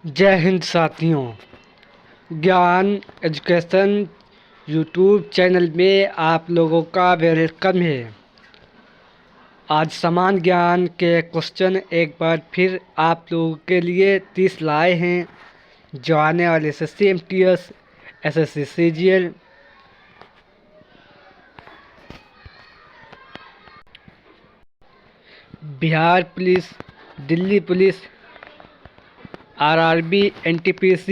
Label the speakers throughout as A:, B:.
A: जय हिंद साथियों। ज्ञान एजुकेशन यूट्यूब चैनल में आप लोगों का वेलकम है। आज समान ज्ञान के क्वेश्चन एक बार फिर आप लोगों के लिए 30 लाए हैं, जो आने वाले SSC MTS SSC CGL Bihar police, Delhi police, RRB NTPC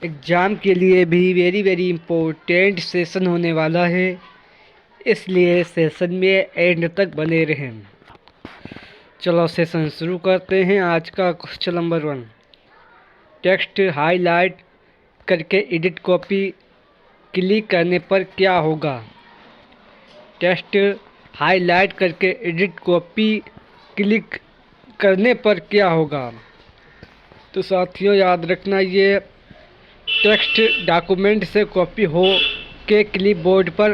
A: exam के लिए भी वेरी इम्पोर्टेंट सेशन होने वाला है, इसलिए सेशन में एंड तक बने रहें। चलो सेशन शुरू करते हैं। आज का क्वेश्चन नंबर 1, टेक्स्ट हाईलाइट करके एडिट कॉपी क्लिक करने पर क्या होगा? टेक्स्ट हाईलाइट करके एडिट कॉपी क्लिक करने पर क्या होगा? तो साथियों याद रखना, ये टेक्स्ट डॉक्यूमेंट से कॉपी हो के क्लिपबोर्ड पर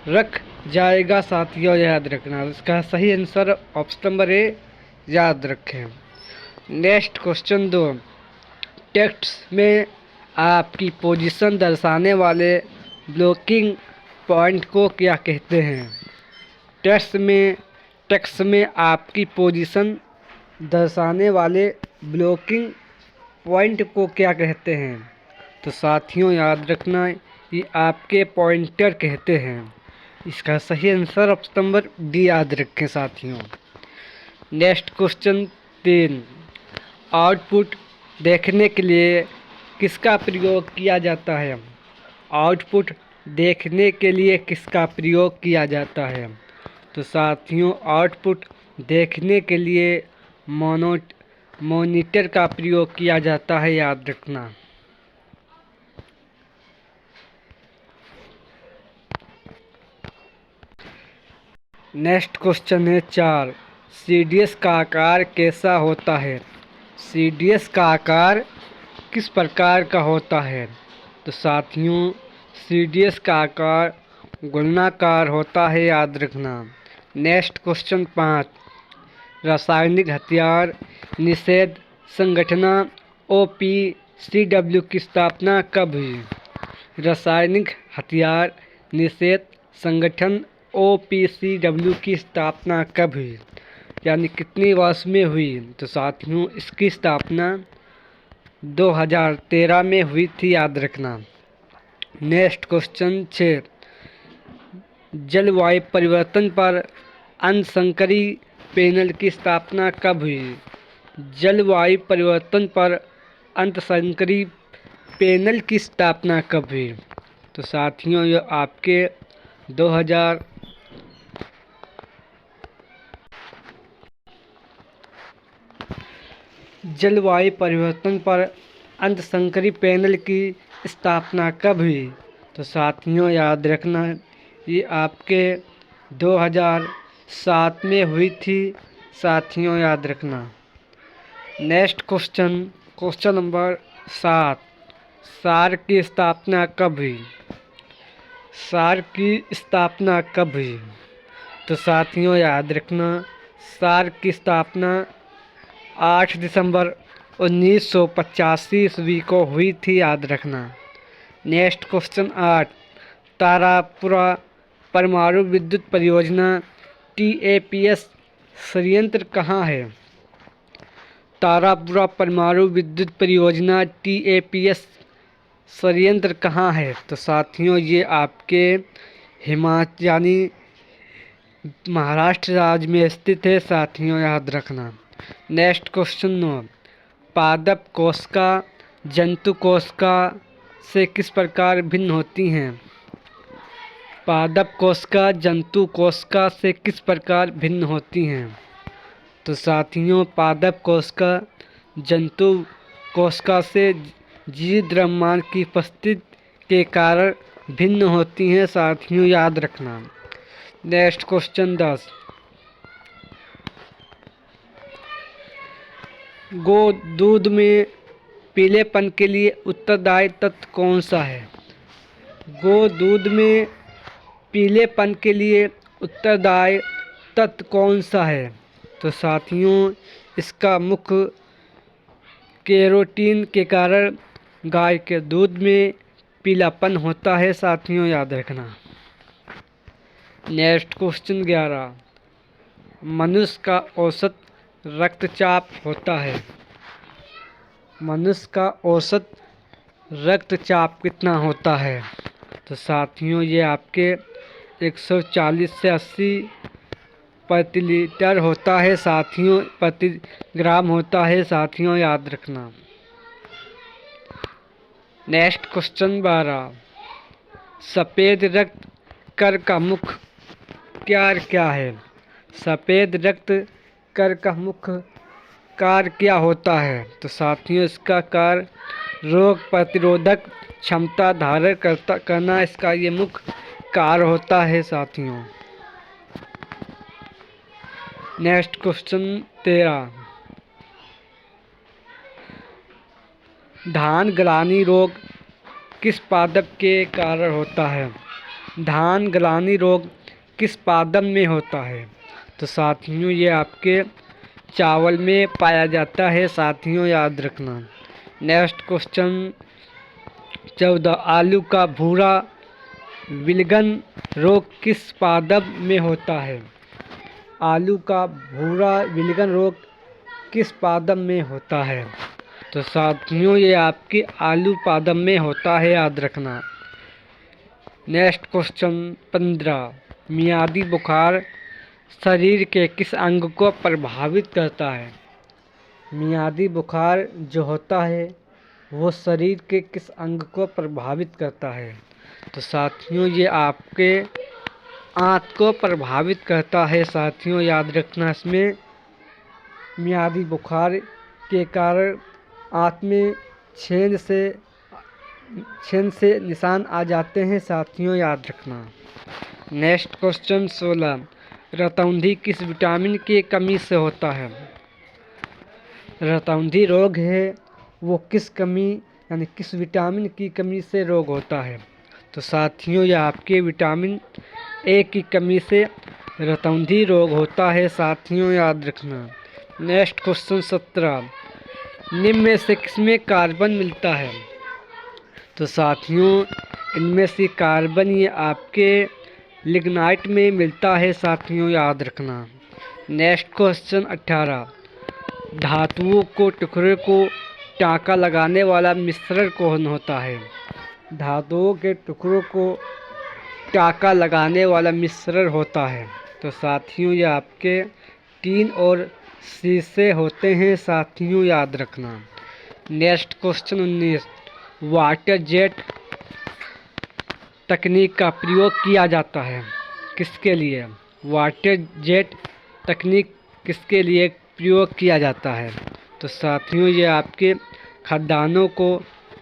A: रख जाएगा। साथियों याद रखना, इसका सही आंसर ऑप्शन नंबर ए याद रखें। नेक्स्ट क्वेश्चन 2, टेक्स्ट में आपकी पोजीशन दर्शाने वाले ब्लॉकिंग पॉइंट को क्या कहते हैं? टेक्स्ट में आपकी पोजीशन दर्शाने वाले ब्लॉकिंग पॉइंट को क्या कहते हैं? तो साथियों याद रखना, ये आपके पॉइंटर कहते हैं। इसका सही आंसर ऑप्शन नंबर डी याद रखें साथियों। नेक्स्ट क्वेश्चन 3, आउटपुट देखने के लिए किसका प्रयोग किया जाता है? आउटपुट देखने के लिए किसका प्रयोग किया जाता है? तो साथियों आउटपुट देखने के लिए मॉनिटर का प्रयोग किया जाता है, याद रखना। नेक्स्ट क्वेश्चन है 4, CDS का आकार कैसा होता है? CDS का आकार किस प्रकार का होता है? तो साथियों CDS का आकार गोलाकार होता है, याद रखना। नेक्स्ट क्वेश्चन 5, रासायनिक हथियार निषेध संगठन OPCW की स्थापना कब हुई? रासायनिक हथियार निषेध संगठन OPCW की स्थापना कब हुई, यानी कितनी वर्ष में हुई? तो साथियों इसकी स्थापना 2013 में हुई थी, याद रखना। नेक्स्ट क्वेश्चन 6, जलवायु परिवर्तन पर अंतर्संकरी पैनल की स्थापना कब हुई? जलवायु परिवर्तन पर अंतर्संकरी पैनल की स्थापना कब हुई? तो साथियों ये आपके 2000 जलवायु परिवर्तन पर अंतर्संकरी पैनल की स्थापना कब हुई? तो साथियों याद रखना, ये आपके 2007 में हुई थी, साथियों याद रखना। नेक्स्ट क्वेश्चन नंबर 7, सार्क की स्थापना कब हुई? सार्क की स्थापना कब हुई? तो साथियों याद रखना, सार्क की स्थापना 8 दिसंबर 1985 ईस्वी को हुई थी, याद रखना। नेक्स्ट क्वेश्चन 8, तारापुरा परमाणु विद्युत परियोजना TAPS संयंत्र कहाँ है? तारापुरा परमाणु विद्युत परियोजना TAPS संयंत्र कहाँ है? तो साथियों ये आपके हिमाचल यानी महाराष्ट्र राज्य में स्थित है, साथियों याद रखना। नेक्स्ट क्वेश्चन 9, पादप कोशिका जंतु कोशिका से किस प्रकार भिन्न होती हैं? पादप कोशिका जंतु कोशिका से किस प्रकार भिन्न होती हैं? तो साथियों पादप कोशिका जंतु कोशिका से जीव द्रव्यमान की उपस्थिति के कारण भिन्न होती हैं, साथियों याद रखना। नेक्स्ट क्वेश्चन 10, गो दूध में पीलेपन के लिए उत्तरदायी तत्व कौन सा है? गो दूध में पीलेपन के लिए उत्तरदायी तत्व कौन सा है? तो साथियों इसका मुख्य कैरोटीन के कारण गाय के दूध में पीलापन होता है साथियों, याद रखना। नेक्स्ट क्वेश्चन 11, मनुष्य का औसत रक्तचाप होता है। मनुष्य का औसत रक्तचाप कितना होता है? तो साथियों ये आपके 140 से 80 प्रति लीटर होता है साथियों, प्रति ग्राम होता है साथियों, याद रखना। नेक्स्ट क्वेश्चन 12, सफ़ेद रक्त कर का मुख्य कार्य क्या है? सफ़ेद रक्त कर का मुख्य कार्य क्या होता है? तो साथियों इसका कार्य रोग प्रतिरोधक क्षमता धारण करना इसका ये मुख्य कार्य होता है साथियों। नेक्स्ट क्वेश्चन 13, धान ग्लानि रोग किस पादप के कारण होता है? धान ग्लानि रोग किस पादप में होता है? तो साथियों ये आपके चावल में पाया जाता है साथियों, याद रखना। नेक्स्ट क्वेश्चन 14, आलू का भूरा विलगन रोग किस पादप में होता है? आलू का भूरा विलगन रोग किस पादप में होता है? तो साथियों ये आपके आलू पादप में होता है, याद रखना। नेक्स्ट क्वेश्चन 15, मियादी बुखार शरीर के किस अंग को प्रभावित करता है? मियादी बुखार जो होता है वो शरीर के किस अंग को प्रभावित करता है? तो साथियों ये आपके आंत को प्रभावित करता है साथियों, याद रखना। इसमें मियादी बुखार के कारण आंत में छेद से निशान आ जाते हैं साथियों, याद रखना। नेक्स्ट क्वेश्चन 16, रतौंधी किस विटामिन की कमी से होता है? रतौंधी रोग है वो किस विटामिन की कमी से रोग होता है? तो साथियों ये आपके विटामिन ए की कमी से रतौंधी रोग होता है साथियों, याद रखना। नेक्स्ट क्वेश्चन 17, निम्न में से किसमें कार्बन मिलता है? तो साथियों इनमें से कार्बन ये आपके लिग्नाइट में मिलता है साथियों, याद रखना। नेक्स्ट क्वेश्चन 18, धातुओं को टुकड़े को टाँका लगाने वाला मिश्रण कौन होता है? धातुओं के टुकड़ों को टाँका लगाने वाला मिश्रण होता है। तो साथियों ये आपके टीन और शीशे होते हैं साथियों, याद रखना। नेक्स्ट क्वेश्चन 19, वाटर जेट तकनीक का प्रयोग किया जाता है किसके लिए? वाटर जेट तकनीक किसके लिए प्रयोग किया जाता है? तो साथियों ये आपके खदानों को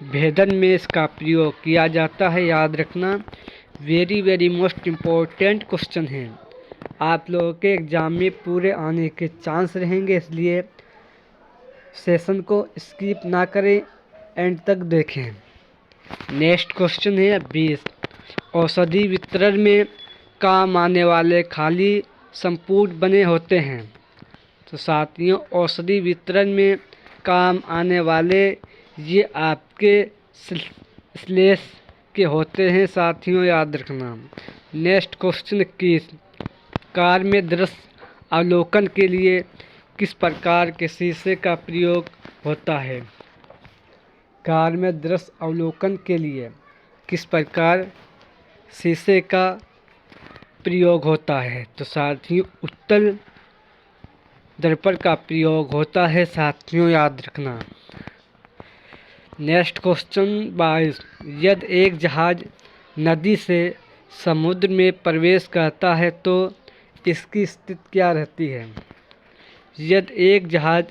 A: भेदन में इसका प्रयोग किया जाता है, याद रखना। वेरी मोस्ट इम्पोर्टेंट क्वेश्चन है, आप लोगों के एग्ज़ाम में पूरे आने के चांस रहेंगे, इसलिए सेशन को स्किप ना करें, एंड तक देखें। नेक्स्ट क्वेश्चन है 20, औषधि वितरण में काम आने वाले खाली संपुट बने होते हैं। तो साथियों औषधि वितरण में काम आने वाले ये आपके स्लेश के होते हैं साथियों, याद रखना। नेक्स्ट क्वेश्चन 21, कार में दृश्य अवलोकन के लिए किस प्रकार के शीशे का प्रयोग होता है? कार में दृश्य अवलोकन के लिए किस प्रकार शीशे का प्रयोग होता है? तो साथियों उत्तल दर्पण का प्रयोग होता है साथियों, याद रखना। नेक्स्ट क्वेश्चन 22, यदि एक जहाज नदी से समुद्र में प्रवेश करता है तो इसकी स्थिति क्या रहती है? यदि एक जहाज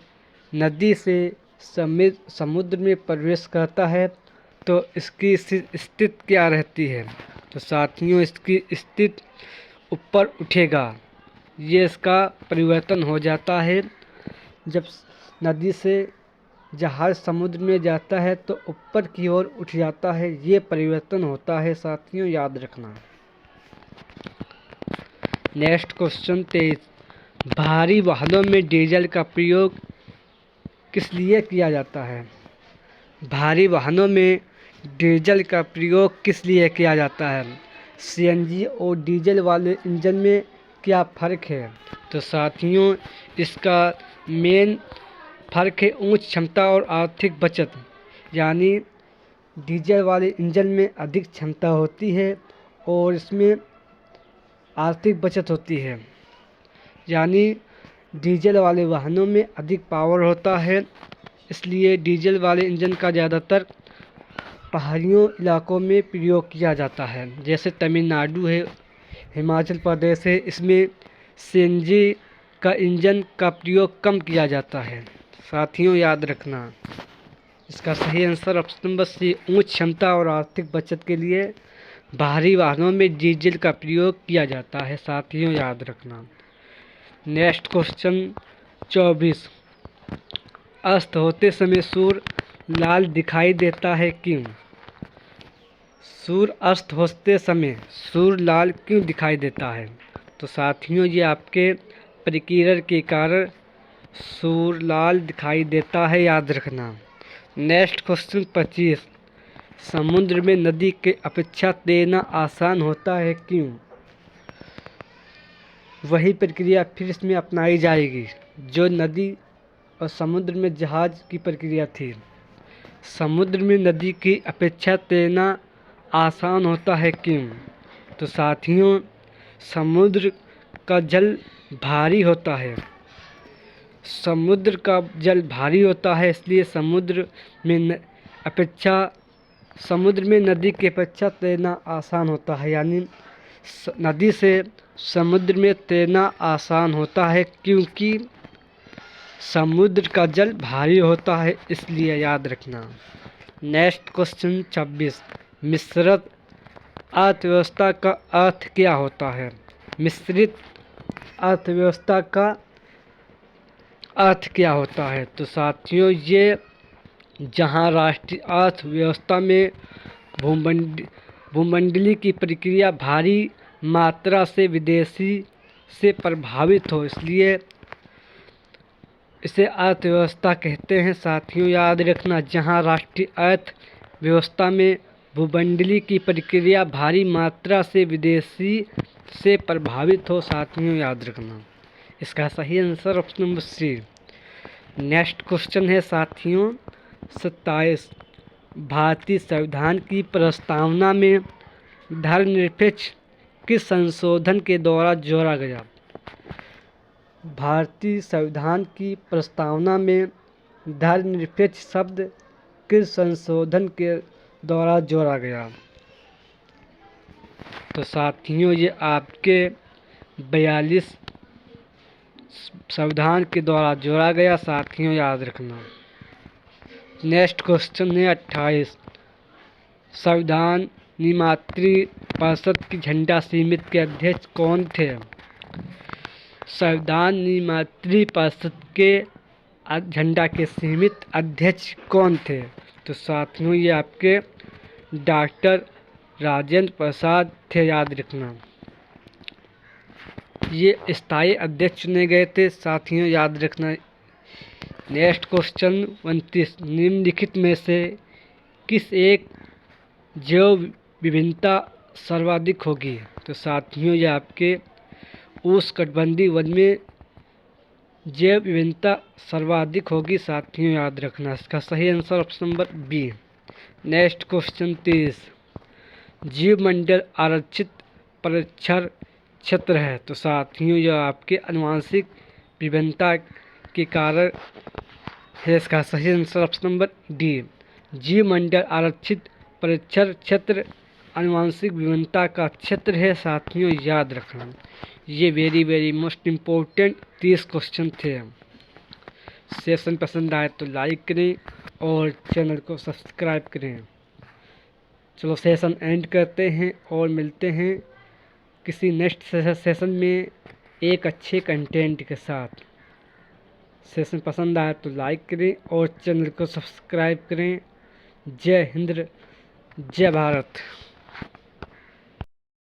A: नदी से समुद्र में प्रवेश करता है तो इसकी स्थिति क्या रहती है? तो साथियों इसकी स्थिति ऊपर उठेगा, ये इसका परिवर्तन हो जाता है। जब नदी से जहाज समुद्र में जाता है तो ऊपर की ओर उठ जाता है, ये परिवर्तन होता है साथियों, याद रखना। नेक्स्ट क्वेश्चन 23, भारी वाहनों में डीजल का प्रयोग किस लिए किया जाता है? भारी वाहनों में डीजल का प्रयोग किस लिए किया जाता है? सीएनजी और डीजल वाले इंजन में क्या फ़र्क है? तो साथियों, इसका मेन फ़र्क है उच्च क्षमता और आर्थिक बचत। यानी डीजल वाले इंजन में अधिक क्षमता होती है और इसमें आर्थिक बचत होती है। यानी डीजल वाले वाहनों में अधिक पावर होता है, इसलिए डीजल वाले इंजन का ज़्यादातर पहाड़ियों इलाकों में प्रयोग किया जाता है। जैसे तमिलनाडु है, हिमाचल प्रदेश है, इसमें सीएनजी का इंजन का प्रयोग कम किया जाता है। साथियों, याद रखना, इसका सही आंसर ऑप्शन नंबर सी, उच्च क्षमता और आर्थिक बचत के लिए भारी वाहनों में डीजल का प्रयोग किया जाता है। साथियों, याद रखना। नेक्स्ट क्वेश्चन 24, अस्त होते समय सूर्य लाल दिखाई देता है क्यों? सूर्य अस्त होते समय सूर्य लाल क्यों दिखाई देता है? तो साथियों, ये आपके प्रकिरण के कारण सूर्य लाल दिखाई देता है, याद रखना। नेक्स्ट क्वेश्चन 25, समुद्र में नदी के अपेक्षा तैरना आसान होता है क्यों? वही प्रक्रिया फिर इसमें अपनाई जाएगी जो नदी और समुद्र में जहाज की प्रक्रिया थी। समुद्र में नदी की अपेक्षा तैरना आसान होता है क्यों? तो साथियों, समुद्र का जल भारी होता है। समुद्र का जल भारी होता है, इसलिए समुद्र में नदी की अपेक्षा तैरना आसान होता है। यानी नदी से समुद्र में तैरना आसान होता है क्योंकि समुद्र का जल भारी होता है, इसलिए, याद रखना। नेक्स्ट क्वेश्चन 26, मिश्रित अर्थव्यवस्था का अर्थ क्या होता है? मिश्रित अर्थव्यवस्था का अर्थ क्या होता है? तो साथियों, ये जहां राष्ट्रीय अर्थव्यवस्था में भूमंडलीय की प्रक्रिया भारी मात्रा से विदेशी से प्रभावित हो, इसलिए इसे अर्थव्यवस्था कहते हैं। साथियों, याद रखना, जहां राष्ट्रीय अर्थव्यवस्था में भूमंडलीय की प्रक्रिया भारी मात्रा से विदेशी से प्रभावित हो। साथियों, याद रखना, इसका सही answer option number C. Next question है साथियों 27, भारतीय संविधान की प्रस्तावना में धर्मनिरपेक्ष किस संशोधन के द्वारा जोड़ा गया? भारतीय संविधान की प्रस्तावना में धर्मनिरपेक्ष शब्द किस संशोधन के द्वारा जोड़ा गया? तो साथियों, ये आपके 42 संविधान के द्वारा जोड़ा गया। साथियों, याद रखना। नेक्स्ट क्वेश्चन है 28, संविधान निर्मात्री परिषद की झंडा समिति के अध्यक्ष कौन थे? संविधान निर्मात्री परिषद के झंडा के समिति अध्यक्ष कौन थे? तो साथियों, ये आपके डॉक्टर राजेंद्र प्रसाद थे, याद रखना। ये स्थायी अध्यक्ष चुने गए थे। साथियों, याद रखना। नेक्स्ट क्वेश्चन 29, निम्नलिखित में से किस एक जैव विभिन्नता सर्वाधिक होगी? तो साथियों, ये आपके उष्णकटिबंधीय वन में जैव विभिन्नता सर्वाधिक होगी। साथियों, याद रखना, इसका सही answer option number B. Next question 30, जीवमंडल आरक्षित परिक्षण क्षेत्र है। तो साथियों, यह आपके आनुवंशिक विभिन्नता के कारण है, इसका सही आंसर ऑप्शन नंबर डी। जीवमंडल आरक्षित परिक्षण क्षेत्र आनुवंशिक विभिन्नता का क्षेत्र है। साथियों, याद रखना, ये वेरी मोस्ट इम्पोर्टेंट 30 क्वेश्चन थे। सेशन पसंद आए तो लाइक करें और चैनल को सब्सक्राइब करें। चलो सेशन एंड करते हैं और मिलते हैं किसी नेक्स्ट सेशन में एक अच्छे कंटेंट के साथ। सेशन पसंद आए तो लाइक करें और चैनल को सब्सक्राइब करें। जय हिंद, जय भारत।